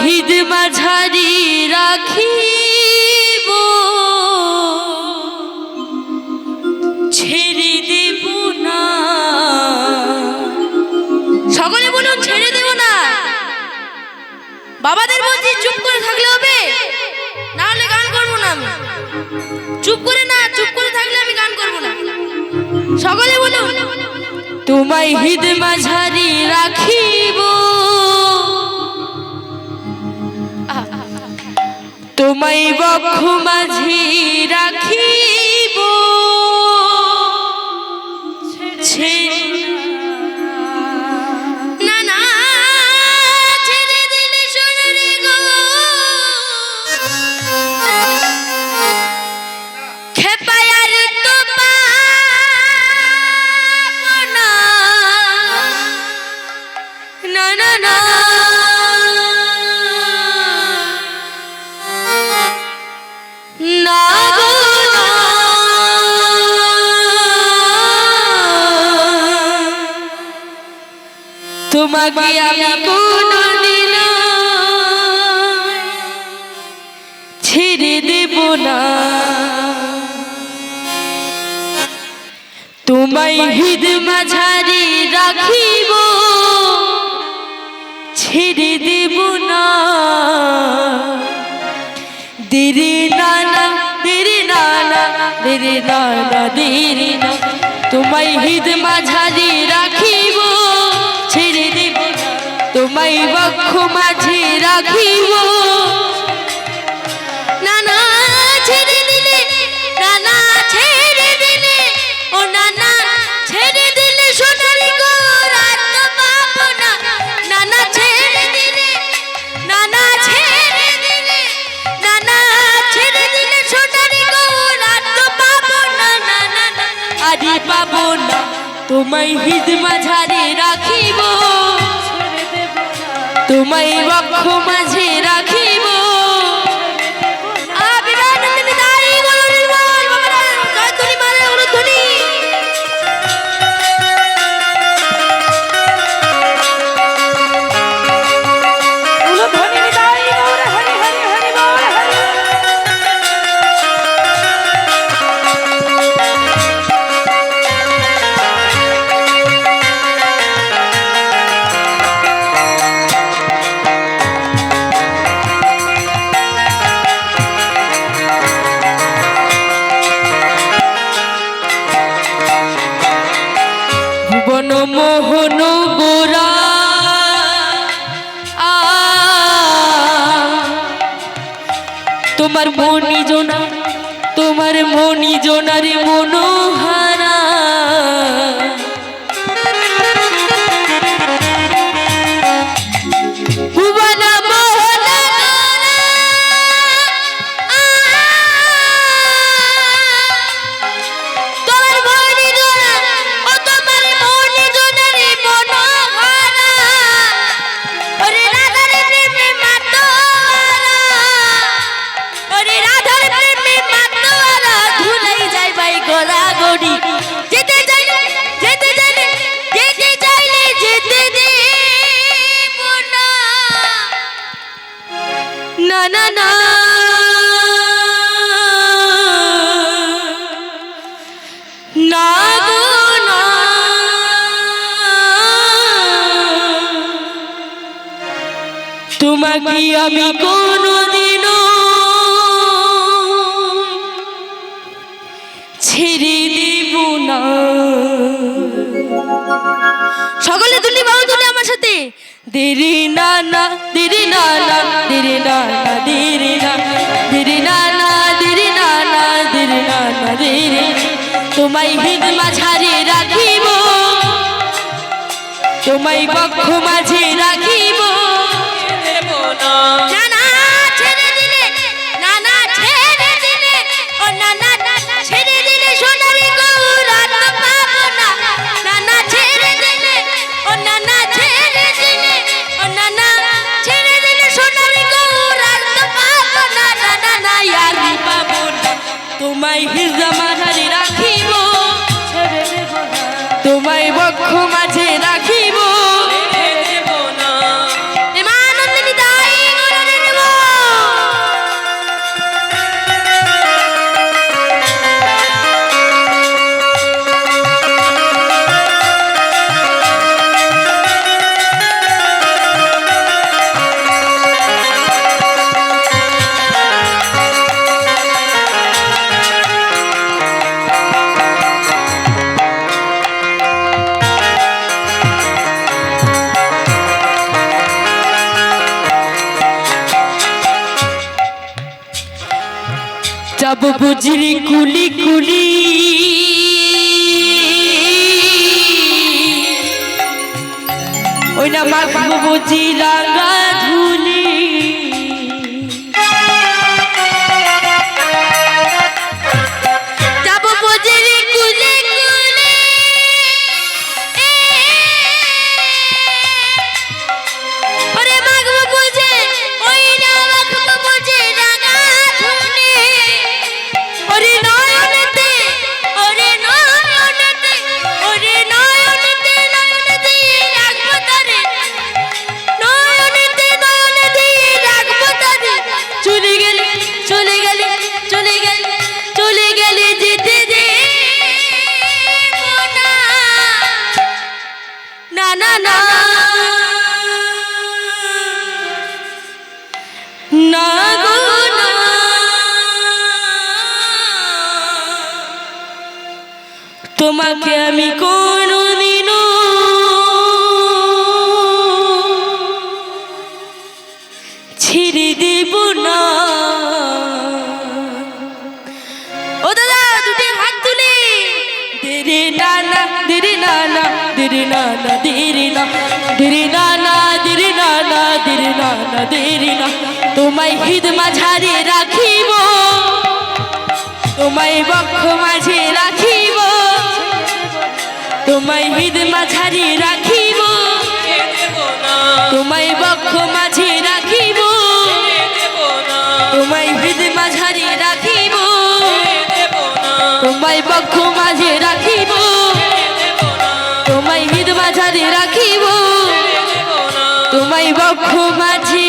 হৃদ মাঝারি রাখিব ছেড়ে দেব না। সকলে বলুন ছেড়ে দেব না। বাবাদের বলছি চুপ করে থাকলে হবে, না হলে গান করবো না আমি। চুপ করে থাকলে আমি গান করবো না। সকলে বলুন তোমায় হৃদ মাঝারি রাখিব, তোমায় বক্ষ মাঝি রাখিব না না ছেড়ে দিলে সোনারে গো খেপায় আর তো পাবো না না না না তোমাকে আমি কোনদিন ছেড়ে দেব না। তোমায় হৃদ মাঝারি রাখিব ছেড়ে দেব না। দেরি না না দেরি না না দেরি না না দেরি না, তোমায় হৃদ মাঝারি রাখিব ছেড়ে দেব না। তোমায় বক্ষ মাঝে রাখিব না না ছেড়ে দিলে না না ছেড়ে দিলে ও না না ছেড়ে দিলে সোনালি গো রাত পাবো না না না ছেড়ে দিলে না না ছেড়ে দিলে না না ছেড়ে দিলে সোনালি গো রাত পাবো না না না না আরে পাবো না। তোমায় হৃদ মাঝারে রাখিব তোমায় বক্ষ মাঝে রাখিব। মোহন গোরা তোমার মনি জোনা তোমার মনি জোনার মনোহারা না না না গো না তোমাকে আমি কোনদিনও ছেড়ে দেব না। সকলে দুলি বাবু তুলে আমার সাথে দেরি না না দেরি না না দেরি না না দেরি না দেরি না না দেরি না না দেরি না না দেরি। তোমায় হৃদ মাঝারে রাখিব তোমায় বক্ষ মাঝে রাখিব না না ছেড়ে দিলে না না ছেড়ে দিলে ও না না ছেড়ে দিলে সোনালি গো রাত পাবো না না না ছেড়ে দিলে ও না না ছেড়ে দিলে ও না না ছেড়ে দিলে সোনালি গো রাত পাবো না না না না আর পাবো না। তোমায় হৃদ মাঝারে রাখিব তোমায় বক্ষ মাঝে রাখিব। যাব বুঝিরি কুলি কুলি ওই না মাখবো বুঝি রাঙা ধুলি তোমাকে আমি কোনদিনও ছেড়ে দেব না। ও দাদা দুটি হাত তুলে দেরে নানা দেরে নানা দেরে নানা দেরে না দেরে নানা দেরে নানা দেরে নানা দেরে না তোমায় হৃদ মাঝারে রাখিব তোমায় বক্ষ মাঝে রাখিব তোমায় হৃদ মাঝারে রাখিব তোমায় বক্ষ মাঝে রাখিব তোমায় হৃদ মাঝারে রাখিব তোমায় বক্ষ মাঝে রাখিব তোমায় হৃদ মাঝারে রাখিব তোমায় বক্ষ মাঝে